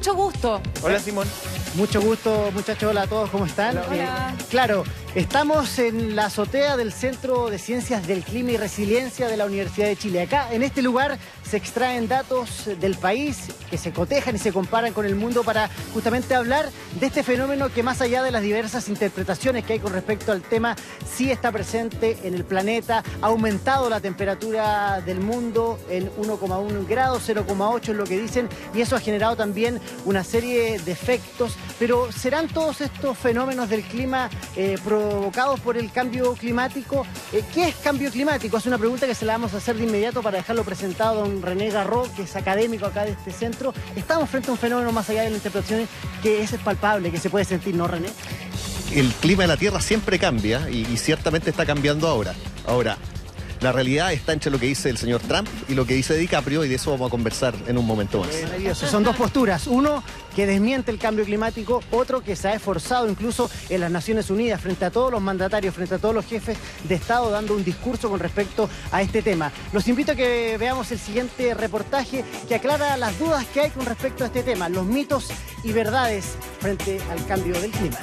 mucho gusto. Hola, Simón. Mucho gusto, muchachos. Hola a todos, ¿cómo están? Hola. Claro, estamos en la azotea del Centro de Ciencias del Clima y Resiliencia de la Universidad de Chile. Acá, en este lugar, se extraen datos del país que se cotejan y se comparan con el mundo para justamente hablar de este fenómeno que, más allá de las diversas interpretaciones que hay con respecto al tema, sí está presente en el planeta. Ha aumentado la temperatura del mundo en 1,1 grados, 0,8 es lo que dicen, y eso ha generado también una serie de efectos. Pero ¿serán todos estos fenómenos del clima provocados por el cambio climático? ¿Qué es cambio climático? Es una pregunta que se la vamos a hacer de inmediato para dejarlo presentado a don René Garró, que es académico acá de este centro. Estamos frente a un fenómeno más allá de la interpretación que es palpable, que se puede sentir, ¿no, René? El clima de la Tierra siempre cambia y ciertamente está cambiando ahora. Ahora, la realidad está entre lo que dice el señor Trump y lo que dice DiCaprio, y de eso vamos a conversar en un momento más. Maravilloso. Son dos posturas. Uno que desmiente el cambio climático, otro que se ha esforzado incluso en las Naciones Unidas frente a todos los mandatarios, frente a todos los jefes de Estado, dando un discurso con respecto a este tema. Los invito a que veamos el siguiente reportaje que aclara las dudas que hay con respecto a este tema, los mitos y verdades frente al cambio del clima.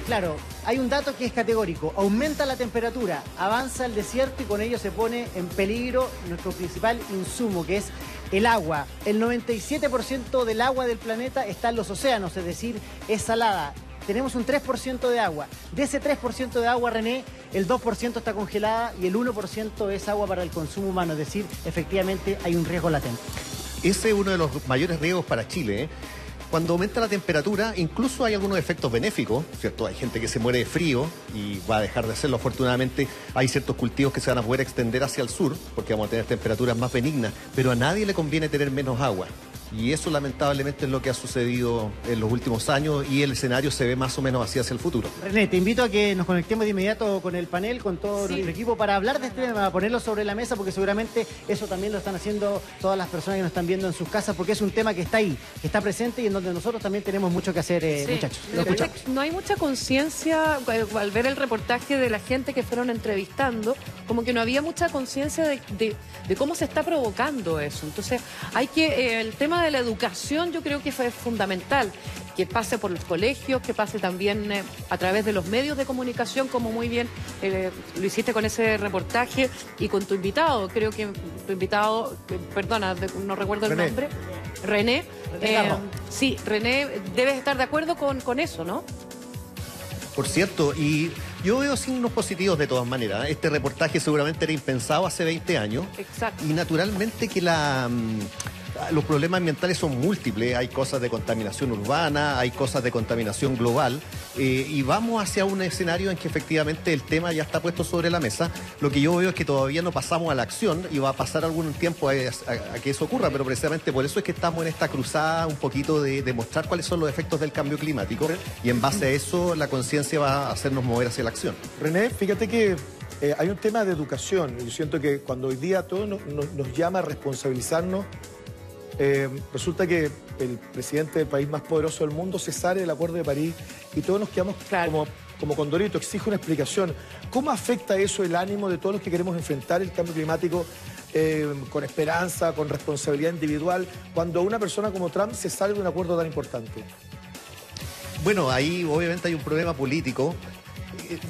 Claro, hay un dato que es categórico: aumenta la temperatura, avanza el desierto y con ello se pone en peligro nuestro principal insumo, que es el agua. El 97% del agua del planeta está en los océanos, es decir, es salada. Tenemos un 3% de agua. De ese 3% de agua, René, el 2% está congelada y el 1% es agua para el consumo humano, es decir, efectivamente hay un riesgo latente. Ese es uno de los mayores riesgos para Chile, ¿eh? Cuando aumenta la temperatura, incluso hay algunos efectos benéficos, ¿cierto? Hay gente que se muere de frío y va a dejar de hacerlo. Afortunadamente, hay ciertos cultivos que se van a poder extender hacia el sur, porque vamos a tener temperaturas más benignas, pero a nadie le conviene tener menos agua. Y eso lamentablemente es lo que ha sucedido en los últimos años y el escenario se ve más o menos así hacia el futuro. René, te invito a que nos conectemos de inmediato con el panel, con todo nuestro equipo, para hablar de este tema, ponerlo sobre la mesa, porque seguramente eso también lo están haciendo todas las personas que nos están viendo en sus casas, porque es un tema que está ahí, que está presente y en donde nosotros también tenemos mucho que hacer, muchachos. Lo escuchamos. No hay mucha conciencia al ver el reportaje de la gente que fueron entrevistando, como que no había mucha conciencia de cómo se está provocando eso. Entonces, hay que, el tema de la educación yo creo que fue fundamental, que pase por los colegios, que pase también a través de los medios de comunicación, como muy bien lo hiciste con ese reportaje y con tu invitado. Creo que tu invitado, perdona, no recuerdo el nombre, René. Sí, René, debes estar de acuerdo con eso, ¿no? Por cierto, y yo veo signos positivos de todas maneras. Este reportaje seguramente era impensado hace 20 años. Exacto. Y naturalmente que los problemas ambientales son múltiples. Hay cosas de contaminación urbana, hay cosas de contaminación global, y vamos hacia un escenario en que efectivamente el tema ya está puesto sobre la mesa. Lo que yo veo es que todavía no pasamos a la acción y va a pasar algún tiempo a que eso ocurra, pero precisamente por eso es que estamos en esta cruzada un poquito de mostrar cuáles son los efectos del cambio climático, y en base a eso la conciencia va a hacernos mover hacia la acción. René, fíjate que hay un tema de educación. Yo siento que cuando hoy día todo nos llama a responsabilizarnos, resulta que el presidente del país más poderoso del mundo se sale del Acuerdo de París y todos nos quedamos como condorito. Exige una explicación. ¿Cómo afecta eso el ánimo de todos los que queremos enfrentar el cambio climático con esperanza, con responsabilidad individual, cuando una persona como Trump se sale de un acuerdo tan importante? Bueno, ahí obviamente hay un problema político.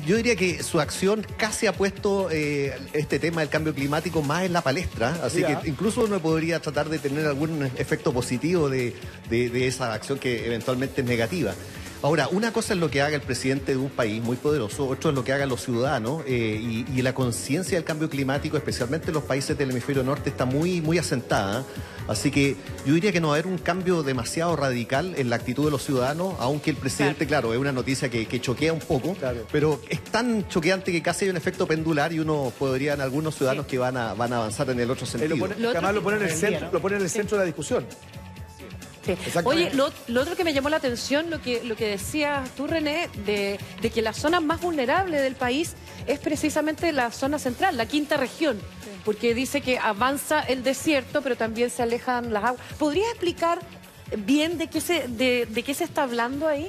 Yo diría que su acción casi ha puesto este tema del cambio climático más en la palestra, así que incluso uno podría tratar de tener algún efecto positivo de esa acción que eventualmente es negativa. Ahora, una cosa es lo que haga el presidente de un país muy poderoso, otro es lo que hagan los ciudadanos, y la conciencia del cambio climático, especialmente en los países del hemisferio norte, está muy, muy asentada. Así que yo diría que no va a haber un cambio demasiado radical en la actitud de los ciudadanos, aunque el presidente, claro, es una noticia que choquea un poco, pero es tan choqueante que casi hay un efecto pendular y uno podría en algunos ciudadanos que van a avanzar en el otro sentido. Además lo pone en el centro de la discusión. Sí. Oye, lo otro que me llamó la atención, lo que decías tú, René, de que la zona más vulnerable del país es precisamente la zona central, la quinta región, porque dice que avanza el desierto, pero también se alejan las aguas. ¿Podrías explicar bien de qué se está hablando ahí?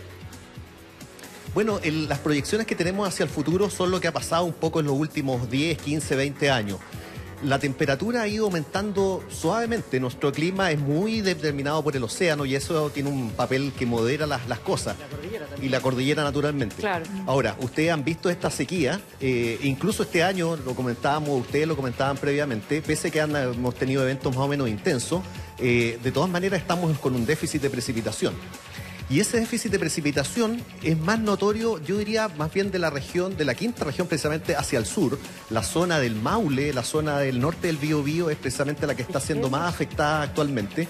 Bueno, las proyecciones que tenemos hacia el futuro son lo que ha pasado un poco en los últimos 10, 15, 20 años. La temperatura ha ido aumentando suavemente. Nuestro clima es muy determinado por el océano y eso tiene un papel que modera las cosas. Y la cordillera naturalmente. Claro. Ahora, ustedes han visto esta sequía, incluso este año, lo comentábamos, ustedes lo comentaban previamente, pese a que hemos tenido eventos más o menos intensos, de todas maneras estamos con un déficit de precipitación. Y ese déficit de precipitación es más notorio, yo diría, más bien de la región, de la quinta región precisamente hacia el sur. La zona del Maule, la zona del norte del Biobío es precisamente la que está siendo más afectada actualmente.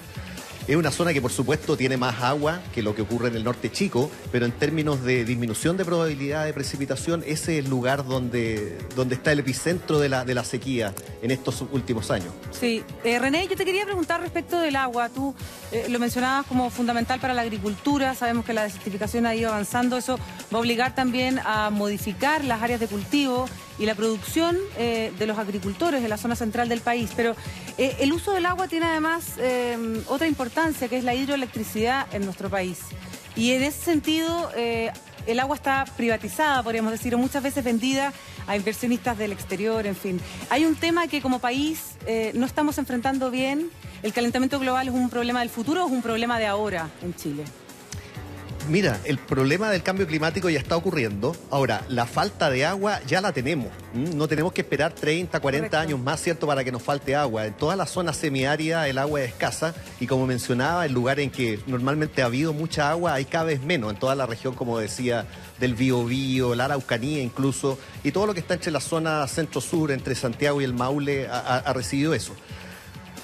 Es una zona que por supuesto tiene más agua que lo que ocurre en el norte chico, pero en términos de disminución de probabilidad de precipitación, ese es el lugar donde está el epicentro de la sequía en estos últimos años. Sí, René, yo te quería preguntar respecto del agua. Tú lo mencionabas como fundamental para la agricultura, sabemos que la desertificación ha ido avanzando, eso va a obligar también a modificar las áreas de cultivo y la producción de los agricultores en la zona central del país, pero el uso del agua tiene además otra importancia, que es la hidroelectricidad en nuestro país. Y en ese sentido, el agua está privatizada, podríamos decir, o muchas veces vendida a inversionistas del exterior, en fin. Hay un tema que como país no estamos enfrentando bien. ¿El calentamiento global es un problema del futuro o es un problema de ahora en Chile? Mira, el problema del cambio climático ya está ocurriendo. Ahora, la falta de agua ya la tenemos. No tenemos que esperar 30, 40 Correcto. años más, ¿cierto?, para que nos falte agua. En toda la zona semiárida el agua es escasa y como mencionaba, el lugar en que normalmente ha habido mucha agua hay cada vez menos. En toda la región, como decía, del Biobío, la Araucanía incluso, y todo lo que está entre la zona centro-sur, entre Santiago y el Maule, ha recibido eso.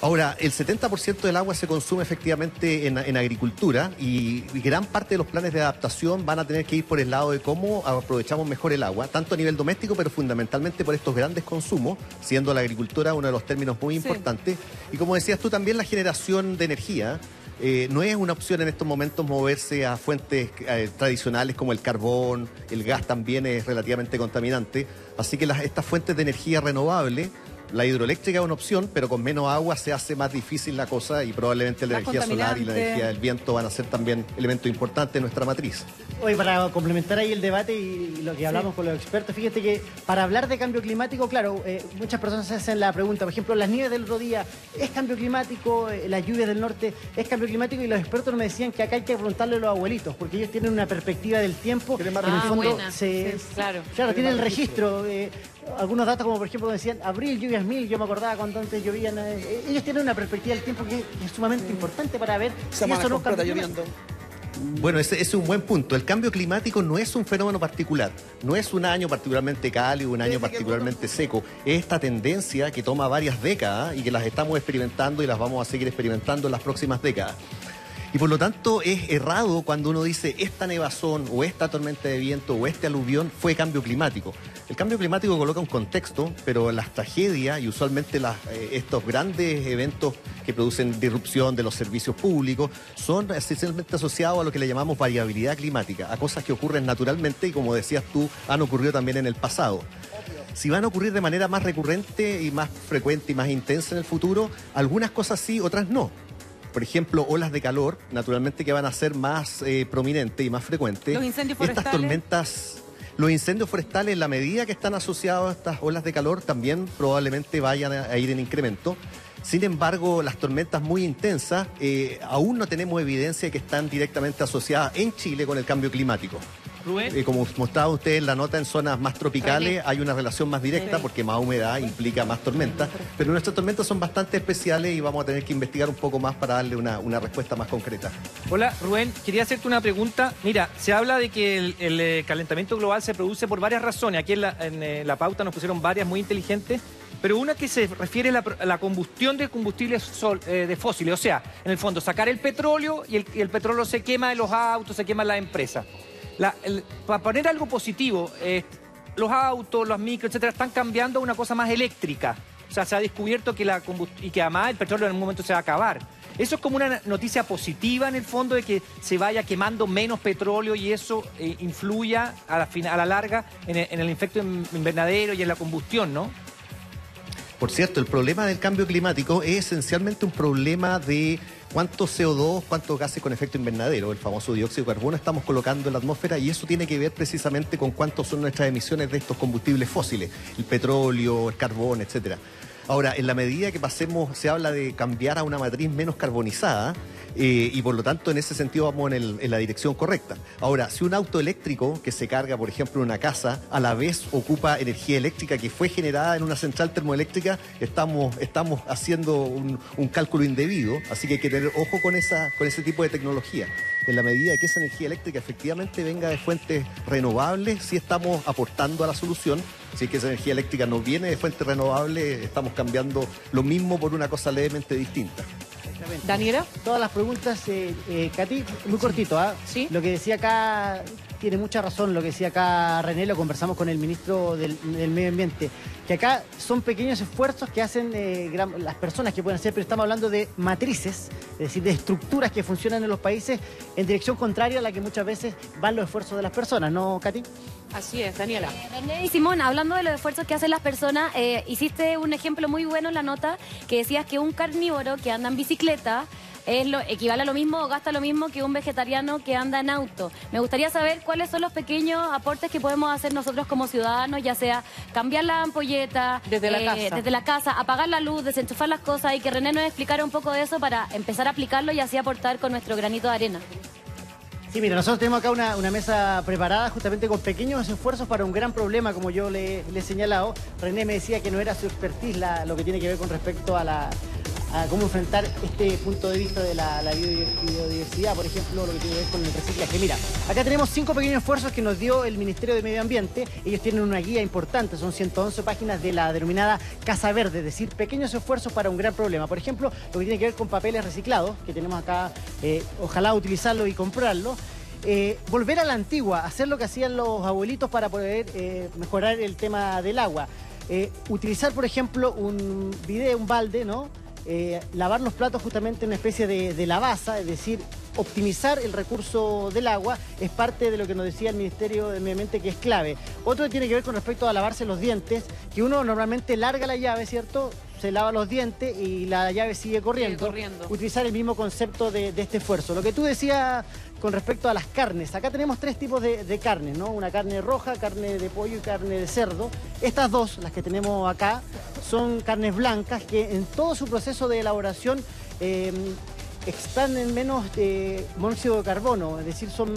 Ahora, el 70% del agua se consume efectivamente en agricultura y gran parte de los planes de adaptación van a tener que ir por el lado de cómo aprovechamos mejor el agua, tanto a nivel doméstico, pero fundamentalmente por estos grandes consumos, siendo la agricultura uno de los términos muy importantes. Y como decías tú, también la generación de energía. No es una opción en estos momentos moverse a fuentes tradicionales como el carbón, el gas también es relativamente contaminante, así que estas fuentes de energía renovable, la hidroeléctrica es una opción, pero con menos agua se hace más difícil la cosa y probablemente la energía solar y la energía del viento van a ser también elementos importantes de nuestra matriz. Hoy, para complementar ahí el debate y lo que hablamos con los expertos, fíjate que para hablar de cambio climático, claro, muchas personas se hacen la pregunta, por ejemplo, las nieves del otro día, ¿es cambio climático? Las lluvias del norte, ¿es cambio climático? Y los expertos me decían que acá hay que preguntarle a los abuelitos, porque ellos tienen una perspectiva del tiempo. En el fondo, buena. Sí, claro. Claro, tienen el registro. Algunos datos, como por ejemplo decían, abril, lluvias 1000, yo me acordaba cuando antes llovían. Ellos tienen una perspectiva del tiempo que es sumamente importante para ver si eso no cambia. Bueno, ese es un buen punto. El cambio climático no es un fenómeno particular, no es un año particularmente cálido, un año particularmente seco. Es esta tendencia que toma varias décadas y que las estamos experimentando y las vamos a seguir experimentando en las próximas décadas. Y por lo tanto es errado cuando uno dice esta nevazón o esta tormenta de viento o este aluvión fue cambio climático. El cambio climático coloca un contexto, pero las tragedias y usualmente estos grandes eventos que producen disrupción de los servicios públicos son esencialmente asociados a lo que le llamamos variabilidad climática, a cosas que ocurren naturalmente y como decías tú, han ocurrido también en el pasado. Si van a ocurrir de manera más recurrente y más frecuente y más intensa en el futuro, algunas cosas sí, otras no. Por ejemplo, olas de calor, naturalmente que van a ser más prominentes y más frecuentes. Los incendios forestales. Estas tormentas, los incendios forestales, en la medida que están asociados a estas olas de calor, también probablemente vayan a ir en incremento. Sin embargo, las tormentas muy intensas, aún no tenemos evidencia de que están directamente asociadas en Chile con el cambio climático. Como mostraba usted en la nota, en zonas más tropicales hay una relación más directa porque más humedad implica más tormenta, pero nuestras tormentas son bastante especiales y vamos a tener que investigar un poco más para darle una respuesta más concreta. Hola, Rubén, quería hacerte una pregunta. Mira, se habla de que el calentamiento global se produce por varias razones. Aquí en la pauta nos pusieron varias muy inteligentes, pero una que se refiere a la combustión de combustibles de fósiles, o sea, en el fondo sacar el petróleo y el petróleo se quema en los autos, se quema en las empresas. Para poner algo positivo, los autos, los micros, etcétera, están cambiando a una cosa más eléctrica. O sea, se ha descubierto que además el petróleo en algún momento se va a acabar. Eso es como una noticia positiva en el fondo de que se vaya quemando menos petróleo y eso influya a la larga en el efecto invernadero y en la combustión, ¿no? Por cierto, el problema del cambio climático es esencialmente un problema de cuánto CO2, cuántos gases con efecto invernadero, el famoso dióxido de carbono, estamos colocando en la atmósfera y eso tiene que ver precisamente con cuántos son nuestras emisiones de estos combustibles fósiles, el petróleo, el carbón, etcétera. Ahora, en la medida que pasemos, se habla de cambiar a una matriz menos carbonizada, y por lo tanto en ese sentido vamos en la dirección correcta. Ahora, si un auto eléctrico que se carga, por ejemplo, en una casa, a la vez ocupa energía eléctrica que fue generada en una central termoeléctrica, estamos haciendo un cálculo indebido, así que hay que tener ojo con ese tipo de tecnología. En la medida que esa energía eléctrica efectivamente venga de fuentes renovables, sí estamos aportando a la solución. Si es que esa energía eléctrica no viene de fuentes renovables, estamos cambiando lo mismo por una cosa levemente distinta. Daniela. Todas las preguntas, Katy, muy cortito, ¿ah? Sí. Lo que decía acá, tiene mucha razón, lo que decía acá René, lo conversamos con el ministro del Medio Ambiente, que acá son pequeños esfuerzos que hacen las personas que pueden hacer, pero estamos hablando de matrices, es decir, de estructuras que funcionan en los países en dirección contraria a la que muchas veces van los esfuerzos de las personas, ¿no, Katy? Así es, Daniela. René y Simón, hablando de los esfuerzos que hacen las personas, hiciste un ejemplo muy bueno en la nota que decías que un carnívoro que anda en bicicleta equivale a lo mismo o gasta lo mismo que un vegetariano que anda en auto. Me gustaría saber cuáles son los pequeños aportes que podemos hacer nosotros como ciudadanos, ya sea cambiar la ampolleta Desde la casa. apagar la luz, desenchufar las cosas, y que René nos explicara un poco de eso para empezar a aplicarlo y así aportar con nuestro granito de arena. Sí, mira, nosotros tenemos acá una mesa preparada justamente con pequeños esfuerzos para un gran problema, como yo le he señalado. René me decía que no era su expertise lo que tiene que ver con respecto a cómo enfrentar este punto de vista de la biodiversidad, por ejemplo, lo que tiene que ver con el reciclaje. Mira, acá tenemos 5 pequeños esfuerzos que nos dio el Ministerio de Medio Ambiente. Ellos tienen una guía importante, son 111 páginas de la denominada Casa Verde, es decir, pequeños esfuerzos para un gran problema. Por ejemplo, lo que tiene que ver con papeles reciclados, que tenemos acá, ojalá utilizarlo y comprarlo. Volver a la antigua, hacer lo que hacían los abuelitos para poder mejorar el tema del agua. Utilizar, por ejemplo, un balde, ¿no? Lavar los platos justamente en una especie de lavaza, es decir, optimizar el recurso del agua es parte de lo que nos decía el Ministerio de Medio Ambiente, que es clave. Otro tiene que ver con respecto a lavarse los dientes, que uno normalmente larga la llave, ¿cierto? Se lava los dientes y la llave sigue corriendo. Utilizar el mismo concepto de este esfuerzo. Lo que tú decías con respecto a las carnes. Acá tenemos 3 tipos de carnes, ¿no? Una carne roja, carne de pollo y carne de cerdo. Estas dos, las que tenemos acá, son carnes blancas que en todo su proceso de elaboración expanden menos monóxido de carbono, es decir, son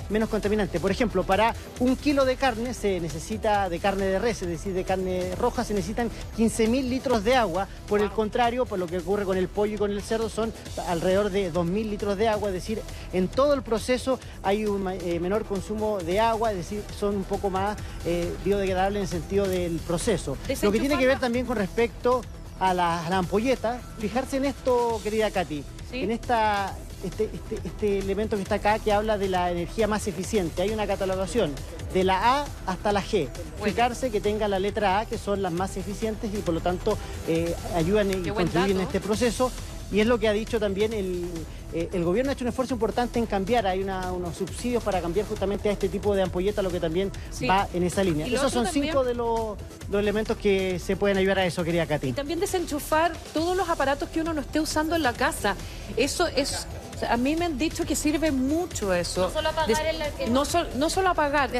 menos contaminantes. Por ejemplo, para 1 kilo de carne se necesita, de carne de res, es decir, de carne roja, se necesitan 15.000 litros de agua. Por el contrario, por lo que ocurre con el pollo y con el cerdo, son alrededor de 2.000 litros de agua, es decir, en todo el proceso hay un menor consumo de agua, es decir, son un poco más biodegradables en el sentido del proceso. Lo que tiene que ver también con respecto a la ampolleta, fijarse en esto, querida Katy. ¿Sí? En este elemento que está acá, que habla de la energía más eficiente. Hay una catalogación de la A hasta la G. Fijarse que tenga la letra A, que son las más eficientes y por lo tanto ayudan y contribuyen en este proceso. Y es lo que ha dicho también el gobierno. Ha hecho un esfuerzo importante en cambiar. Hay unos subsidios para cambiar justamente a este tipo de ampolleta, lo que también va en esa línea. Esos son 5 de los elementos que se pueden ayudar a eso, querida Katy. Y también desenchufar todos los aparatos que uno no esté usando en la casa. Eso es... A mí me han dicho que sirve mucho eso. No solo apagar no solo apagar,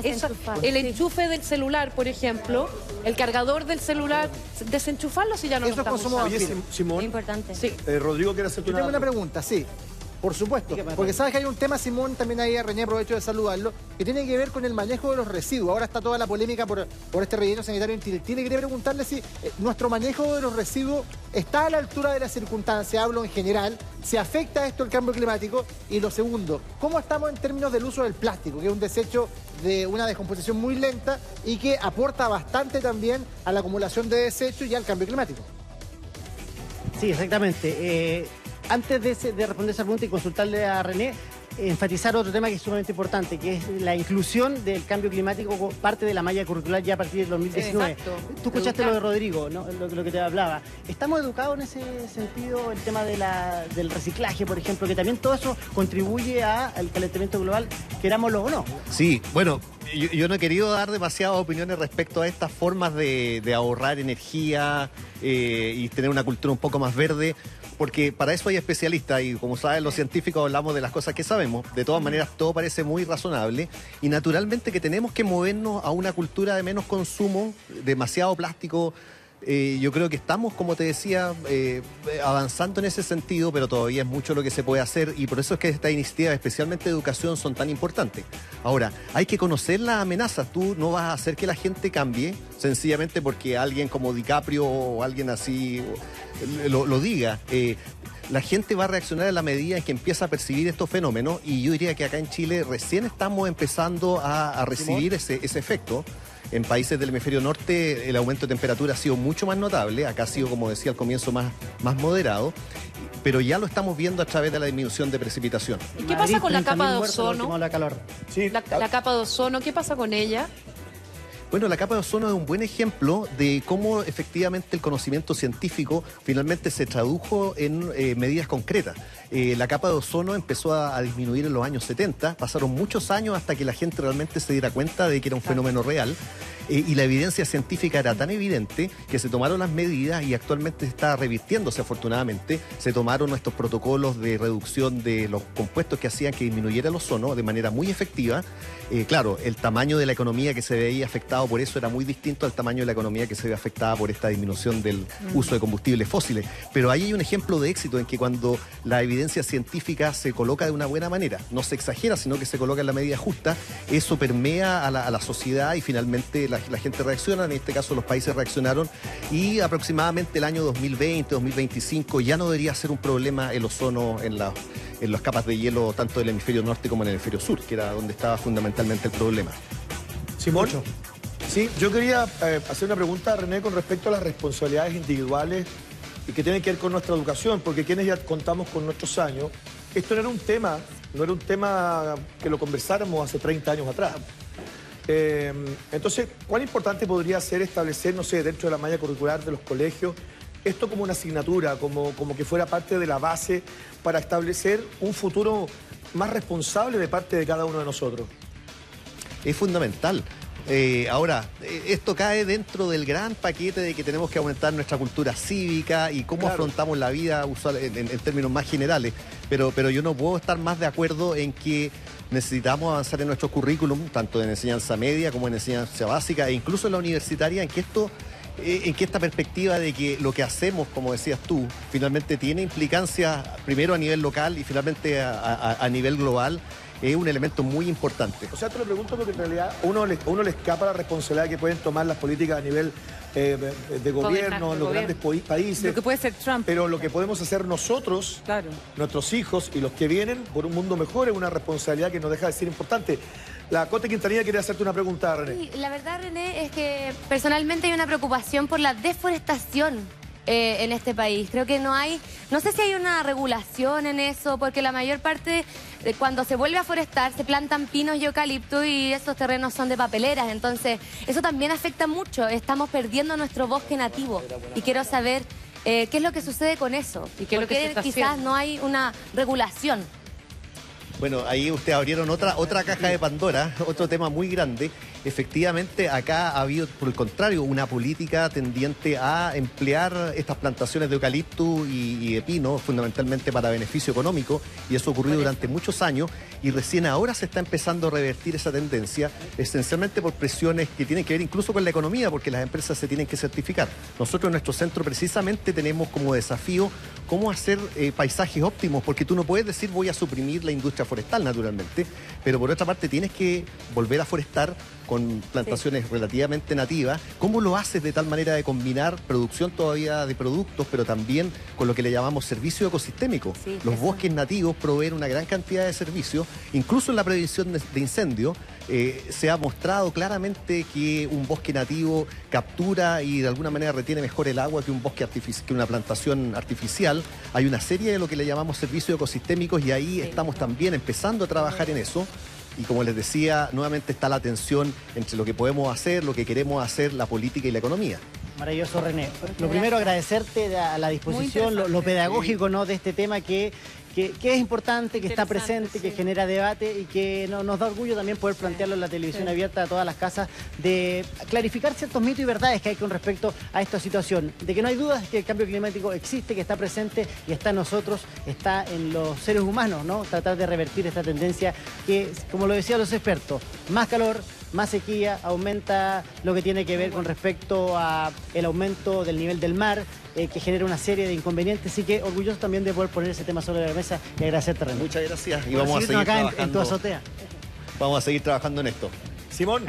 el enchufe del celular, por ejemplo, el cargador del celular, desenchufarlo si ya no lo estamos usando. Oye, Simón, importante. Sí. Rodrigo quiere hacerte Yo tengo una pregunta, sí. Por supuesto, porque sabes que hay un tema, Simón, también ahí, René, aprovecho de saludarlo, que tiene que ver con el manejo de los residuos. Ahora está toda la polémica por este relleno sanitario en Chile. Quería preguntarle si nuestro manejo de los residuos está a la altura de las circunstancias, hablo en general, ¿se afecta esto el cambio climático? Y lo segundo, ¿cómo estamos en términos del uso del plástico, que es un desecho de una descomposición muy lenta y que aporta bastante también a la acumulación de desechos y al cambio climático? Sí, exactamente. Antes de responder esa pregunta y consultarle a René, enfatizar otro tema que es sumamente importante, que es la inclusión del cambio climático como parte de la malla curricular ya a partir del 2019. Exacto. Tú escuchaste lo de Rodrigo, ¿no? lo que te hablaba. ¿Estamos educados en ese sentido? El tema del reciclaje, por ejemplo, que también todo eso contribuye al calentamiento global, querámoslo o no. Sí, bueno, yo no he querido dar demasiadas opiniones respecto a estas formas de ahorrar energía y tener una cultura un poco más verde, porque para eso hay especialistas y como saben los científicos hablamos de las cosas que sabemos. De todas maneras todo parece muy razonable y naturalmente que tenemos que movernos a una cultura de menos consumo, demasiado plástico. Yo creo que estamos, como te decía, avanzando en ese sentido, pero todavía es mucho lo que se puede hacer y por eso es que estas iniciativas, especialmente de educación, son tan importantes. Ahora, hay que conocer las amenazas. Tú no vas a hacer que la gente cambie sencillamente porque alguien como DiCaprio o alguien así lo diga. La gente va a reaccionar a la medida en que empieza a percibir estos fenómenos y yo diría que acá en Chile recién estamos empezando a recibir ese efecto. En países del hemisferio norte el aumento de temperatura ha sido mucho más notable, acá ha sido, como decía al comienzo, más moderado, pero ya lo estamos viendo a través de la disminución de precipitación. ¿Y qué pasa con la capa de ozono? Sí. La capa de ozono, ¿qué pasa con ella? Bueno, la capa de ozono es un buen ejemplo de cómo efectivamente el conocimiento científico finalmente se tradujo en medidas concretas. La capa de ozono empezó a disminuir en los años 70, pasaron muchos años hasta que la gente realmente se diera cuenta de que era un fenómeno real. Y la evidencia científica era tan evidente que se tomaron las medidas y actualmente está revirtiéndose afortunadamente. Se tomaron nuestros protocolos de reducción de los compuestos que hacían que disminuyera el ozono de manera muy efectiva. Claro, el tamaño de la economía que se veía afectado por eso era muy distinto al tamaño de la economía que se ve afectada por esta disminución del uso de combustibles fósiles. Pero ahí hay un ejemplo de éxito en que cuando la evidencia científica se coloca de una buena manera, no se exagera, sino que se coloca en la medida justa, eso permea a la sociedad y finalmente la gente reacciona, en este caso los países reaccionaron y aproximadamente el año 2020, 2025 ya no debería ser un problema el ozono en las capas de hielo tanto del hemisferio norte como en el hemisferio sur, que era donde estaba fundamentalmente el problema. Simón, sí, yo quería hacer una pregunta a René con respecto a las responsabilidades individuales y que tienen que ver con nuestra educación, porque quienes ya contamos con nuestros años, esto no era un tema que lo conversáramos hace 30 años atrás. Entonces, ¿cuán importante podría ser establecer, no sé, dentro de la malla curricular de los colegios, esto como una asignatura, como que fuera parte de la base para establecer un futuro más responsable de parte de cada uno de nosotros? Es fundamental. Ahora, esto cae dentro del gran paquete de que tenemos que aumentar nuestra cultura cívica y cómo afrontamos la vida usual, en términos más generales. Pero yo no puedo estar más de acuerdo en que necesitamos avanzar en nuestro currículum, tanto en enseñanza media como en enseñanza básica e incluso en la universitaria, en que esta perspectiva de que lo que hacemos, como decías tú, finalmente tiene implicancias primero a nivel local y finalmente a nivel global. Es un elemento muy importante. O sea, te lo pregunto porque en realidad uno le escapa la responsabilidad que pueden tomar las políticas a nivel de gobierno, en los grandes países. Lo que puede ser Trump. Pero lo que podemos hacer nosotros, nuestros hijos y los que vienen por un mundo mejor, es una responsabilidad que no deja de ser importante. La Cote Quintanilla quería hacerte una pregunta, René. Sí, la verdad, René, es que personalmente hay una preocupación por la deforestación en este país. Creo que no sé si hay una regulación en eso, porque la mayor parte de cuando se vuelve a forestar se plantan pinos y eucalipto y esos terrenos son de papeleras, entonces eso también afecta mucho. Estamos perdiendo nuestro bosque nativo y quiero saber qué es lo que sucede con eso y qué es lo que se está quizás haciendo. no hay una regulación. Bueno, ahí ustedes abrieron otra caja de Pandora, otro tema muy grande. Efectivamente, acá ha habido, por el contrario, una política tendiente a emplear estas plantaciones de eucalipto y de pino, fundamentalmente para beneficio económico, y eso ha ocurrido durante muchos años, y recién ahora se está empezando a revertir esa tendencia, esencialmente por presiones que tienen que ver incluso con la economía, porque las empresas se tienen que certificar. Nosotros en nuestro centro precisamente tenemos como desafío cómo hacer paisajes óptimos, porque tú no puedes decir voy a suprimir la industria forestal naturalmente, pero por otra parte tienes que volver a forestar con plantaciones relativamente nativas. ¿Cómo lo haces de tal manera de combinar producción todavía de productos, pero también con lo que le llamamos servicio ecosistémico? Los bosques nativos proveen una gran cantidad de servicios, incluso en la prevención de incendios. Se ha mostrado claramente que un bosque nativo captura y de alguna manera retiene mejor el agua que un bosque que una plantación artificial. Hay una serie de lo que le llamamos servicios ecosistémicos y ahí estamos también empezando a trabajar en eso. Y como les decía, nuevamente está la tensión entre lo que podemos hacer, lo que queremos hacer, la política y la economía. Maravilloso, René. Lo primero, agradecerte a la disposición, lo pedagógico, ¿no?, de este tema que es importante, que está presente, que genera debate y que nos da orgullo también poder plantearlo en la televisión abierta a todas las casas, de clarificar ciertos mitos y verdades que hay con respecto a esta situación, de que no hay dudas que el cambio climático existe, que está presente y está en nosotros, está en los seres humanos, ¿no? Tratar de revertir esta tendencia que, como lo decían los expertos, más calor, más sequía, aumenta lo que tiene que ver con respecto a el aumento del nivel del mar, que genera una serie de inconvenientes. Así que orgulloso también de poder poner ese tema sobre la mesa y agradecerte, René. Muchas gracias y Por vamos a seguir acá trabajando. en tu azotea. Vamos a seguir trabajando en esto. Simón.